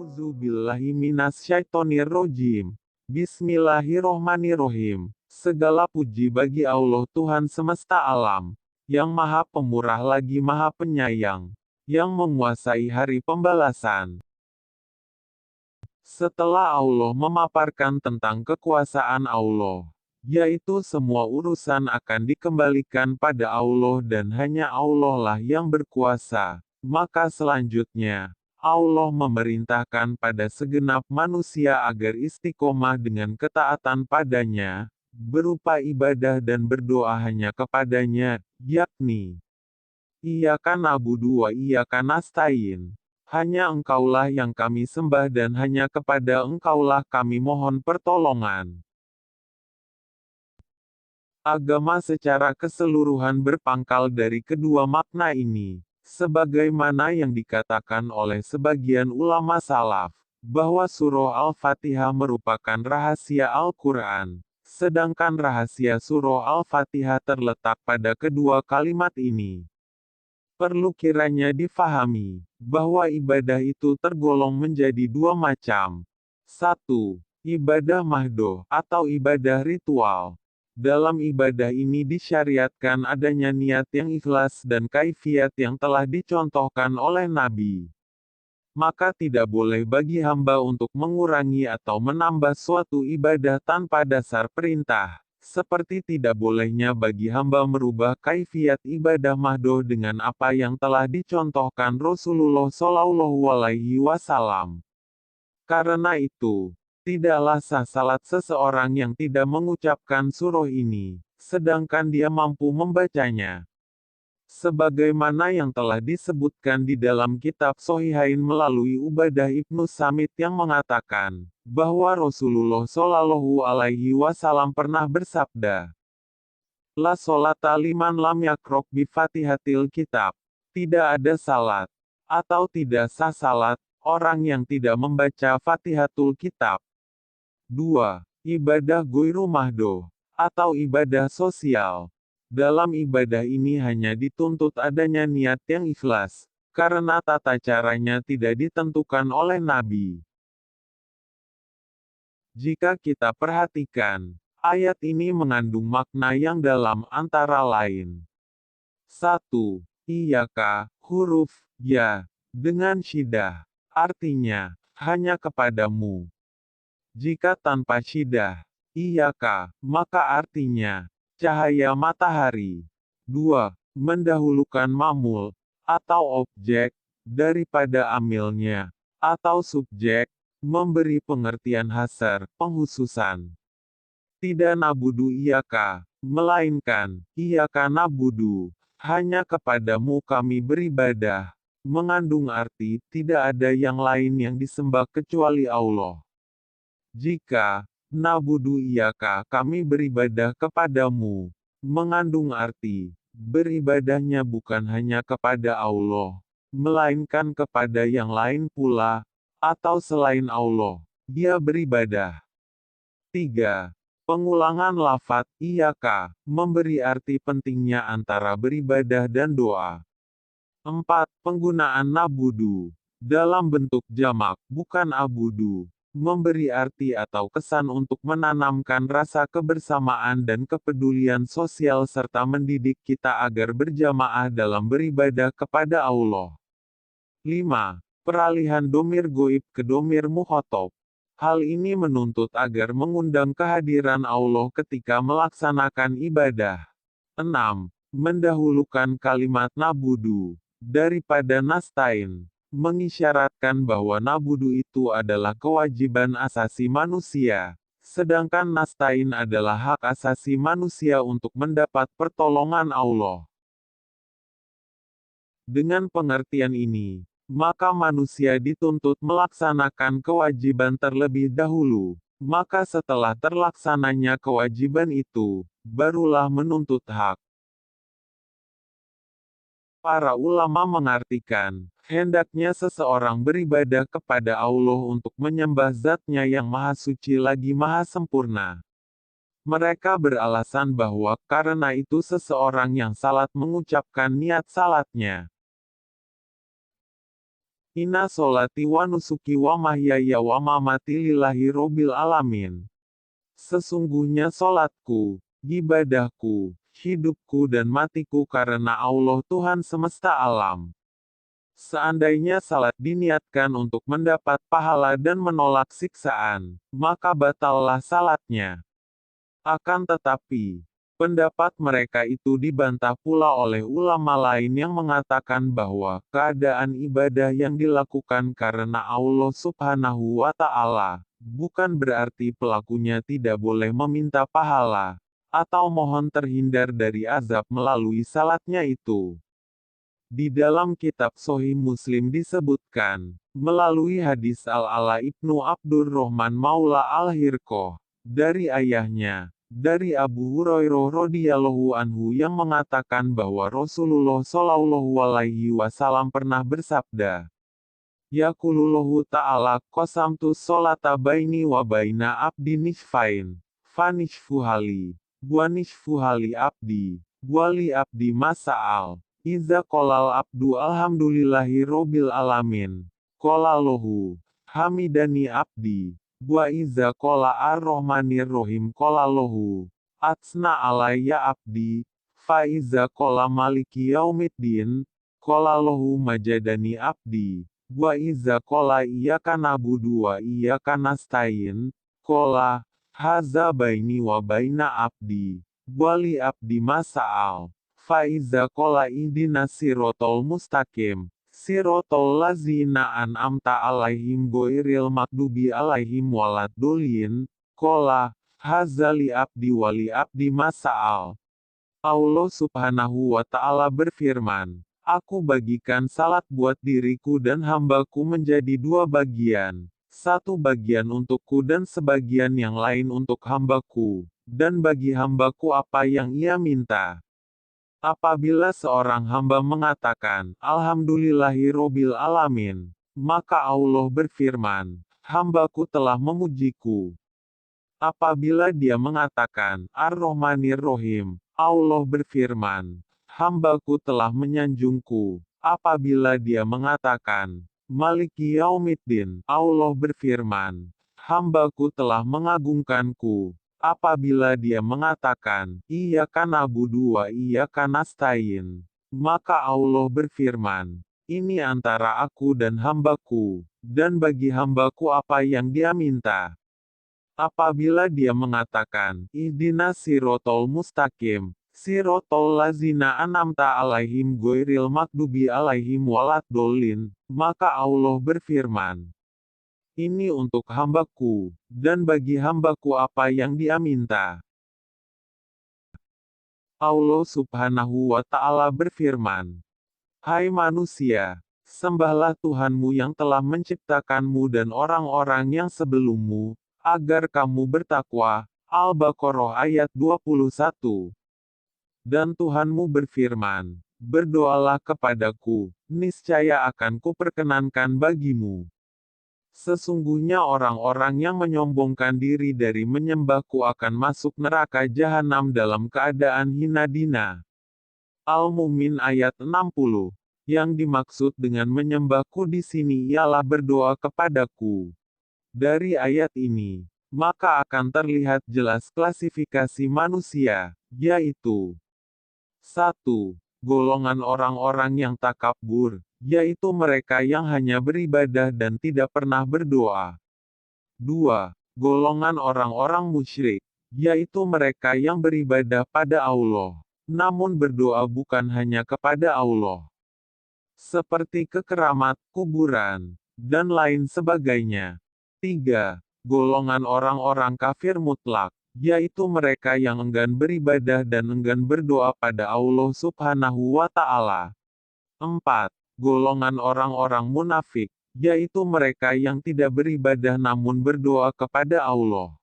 A'udzubillahi minasyaitonirrojim. Bismillahirrohmanirrohim. Segala puji bagi Allah Tuhan semesta alam, yang maha pemurah lagi maha penyayang, yang menguasai hari pembalasan. Setelah Allah memaparkan tentang kekuasaan Allah, yaitu semua urusan akan dikembalikan pada Allah dan hanya Allah lah yang berkuasa, maka selanjutnya, Allah memerintahkan pada segenap manusia agar istiqomah dengan ketaatan padanya, berupa ibadah dan berdoa hanya kepadanya, yakni, Iyyaka na'budu wa iyyaka nasta'in. Hanya Engkaulah yang kami sembah dan hanya kepada Engkaulah kami mohon pertolongan. Agama secara keseluruhan berpangkal dari kedua makna ini, sebagaimana yang dikatakan oleh sebagian ulama salaf, bahwa surah Al-Fatihah merupakan rahasia Al-Quran, sedangkan rahasia surah Al-Fatihah terletak pada kedua kalimat ini. Perlu kiranya difahami, bahwa ibadah itu tergolong menjadi dua macam. 1. Ibadah mahdoh, atau ibadah ritual. Dalam ibadah ini disyariatkan adanya niat yang ikhlas dan kaifiat yang telah dicontohkan oleh Nabi. Maka tidak boleh bagi hamba untuk mengurangi atau menambah suatu ibadah tanpa dasar perintah. Seperti tidak bolehnya bagi hamba merubah kaifiat ibadah mahdoh dengan apa yang telah dicontohkan Rasulullah Shallallahu Alaihi Wasallam. Karena itu, tidaklah sah salat seseorang yang tidak mengucapkan surah ini, sedangkan dia mampu membacanya. Sebagaimana yang telah disebutkan di dalam kitab Sohihain melalui Ubadah ibnu Samit yang mengatakan, bahwa Rasulullah Shallallahu Alaihi Wasallam pernah bersabda, La sholata liman lam yakrok bi fatihatil kitab. Tidak ada salat, atau tidak sah salat, orang yang tidak membaca fatihatul kitab. 2. Ibadah goiru mahdoh, atau ibadah sosial. Dalam ibadah ini hanya dituntut adanya niat yang ikhlas, karena tata caranya tidak ditentukan oleh Nabi. Jika kita perhatikan, ayat ini mengandung makna yang dalam antara lain. 1. Iyaka, huruf ya, dengan syiddah, artinya, hanya kepadamu. Jika tanpa syiddah, iyaka, maka artinya, cahaya matahari. 2. Mendahulukan mamul, atau objek, daripada amilnya, atau subjek, memberi pengertian hasar, penghususan. Tidak nabudu iyaka, melainkan, iyaka nabudu, hanya kepadamu kami beribadah, mengandung arti, tidak ada yang lain yang disembah kecuali Allah. Jika, nabudu iyaka kami beribadah kepadamu, mengandung arti, beribadahnya bukan hanya kepada Allah, melainkan kepada yang lain pula, atau selain Allah, dia beribadah. 3. Pengulangan lafaz iyaka, memberi arti pentingnya antara beribadah dan doa. 4. Penggunaan nabudu, dalam bentuk jamak, bukan abudu, memberi arti atau kesan untuk menanamkan rasa kebersamaan dan kepedulian sosial serta mendidik kita agar berjamaah dalam beribadah kepada Allah. 5. Peralihan domir goib ke domir mukhotob. Hal ini menuntut agar mengundang kehadiran Allah ketika melaksanakan ibadah. 6. Mendahulukan kalimat nabudu, daripada nastain, mengisyaratkan bahwa nabudu itu adalah kewajiban asasi manusia, sedangkan nastain adalah hak asasi manusia untuk mendapat pertolongan Allah. Dengan pengertian ini, maka manusia dituntut melaksanakan kewajiban terlebih dahulu, maka setelah terlaksananya kewajiban itu, barulah menuntut hak. Para ulama mengartikan, hendaknya seseorang beribadah kepada Allah untuk menyembah Zat-Nya yang Maha Suci lagi Maha Sempurna. Mereka beralasan bahwa karena itu seseorang yang salat mengucapkan niat salatnya. Inna sholati wa nusuki wa mahyaya wa mamati lillahi robbil alamin. Sesungguhnya solatku, ibadahku, hidupku dan matiku karena Allah Tuhan semesta alam. Seandainya salat diniatkan untuk mendapat pahala dan menolak siksaan, maka batallah salatnya. Akan tetapi, pendapat mereka itu dibantah pula oleh ulama lain yang mengatakan bahwa keadaan ibadah yang dilakukan karena Allah Subhanahu wa Ta'ala bukan berarti pelakunya tidak boleh meminta pahala atau mohon terhindar dari azab melalui salatnya itu. Di dalam kitab Sahih Muslim disebutkan, melalui hadis Al-Ala Ibnu Abdurrahman Maula Al-Hirqoh, dari ayahnya, dari Abu Hurairah radhiyallahu anhu yang mengatakan bahwa Rasulullah shallallahu alaihi wasallam pernah bersabda, Yaqulullahu ta'ala qasamtu sholata baini wa baina abdi nisfain, fanishfu hali, wa nishfu hali abdi, wali abdi masa'al. Iza kolal abdu alhamdulillahi robbil alamin. Kolalahu. Hamidani abdi. Wa iza kola ar-Rahmanir Rahim kolalahu. Atsna alayya abdi. Fa iza kola maliki yaumiddin. Kolalahu majadani abdi. Wa iza kola iyyaka na'budu wa iyyaka nasta'in. Kola. Haza baini wa baina abdi. Wali abdi masa'al. Faiza kola ihdina sirotol mustaqim, sirotol lazina an'amta alaihim goiril makdubi alaihim waladdolin, kola, hazali abdi wali abdi masa'al. Allah Subhanahu wa Ta'ala berfirman, Aku bagikan salat buat diriku dan hambaku menjadi dua bagian, satu bagian untukku dan sebagian yang lain untuk hambaku, dan bagi hambaku apa yang ia minta. Apabila seorang hamba mengatakan, Alhamdulillahirobbil alamin, maka Allah berfirman, hambaku telah memujiku. Apabila dia mengatakan, Ar-Rahmanir Rahim, Allah berfirman, hambaku telah menyanjungku. Apabila dia mengatakan, Maliki Yaumiddin, Allah berfirman, hambaku telah mengagungkanku. Apabila dia mengatakan, Iyyaka na'budu wa iyyaka nasta'in, maka Allah berfirman, ini antara aku dan hambaku, dan bagi hambaku apa yang dia minta. Apabila dia mengatakan, Ihdinas sirotol mustaqim, sirotol lazina an'amta alaihim goiril makdubi alaihim waladdolin, maka Allah berfirman, ini untuk hambaku, dan bagi hambaku apa yang dia minta. Allah Subhanahu wa Ta'ala berfirman, Hai manusia, sembahlah Tuhanmu yang telah menciptakanmu dan orang-orang yang sebelummu, agar kamu bertakwa. Al-Baqarah ayat 21. Dan Tuhanmu berfirman, berdoalah kepadaku, niscaya akan kuperkenankan bagimu. Sesungguhnya orang-orang yang menyombongkan diri dari menyembahku akan masuk neraka jahanam dalam keadaan hina dina. Al-Mu'min ayat 60. Yang dimaksud dengan menyembahku di sini ialah berdoa kepadaku. Dari ayat ini, maka akan terlihat jelas klasifikasi manusia, yaitu 1. Golongan orang-orang yang takabur, yaitu mereka yang hanya beribadah dan tidak pernah berdoa. 2. Golongan orang-orang musyrik, yaitu mereka yang beribadah pada Allah, namun berdoa bukan hanya kepada Allah, seperti ke keramat, kuburan, dan lain sebagainya. 3. Golongan orang-orang kafir mutlak, yaitu mereka yang enggan beribadah dan enggan berdoa pada Allah Subhanahu wa Ta'ala. 4. Golongan orang-orang munafik, yaitu mereka yang tidak beribadah namun berdoa kepada Allah.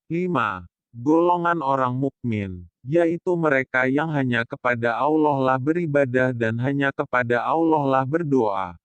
5. Golongan orang mukmin, yaitu mereka yang hanya kepada Allah lah beribadah dan hanya kepada Allah lah berdoa.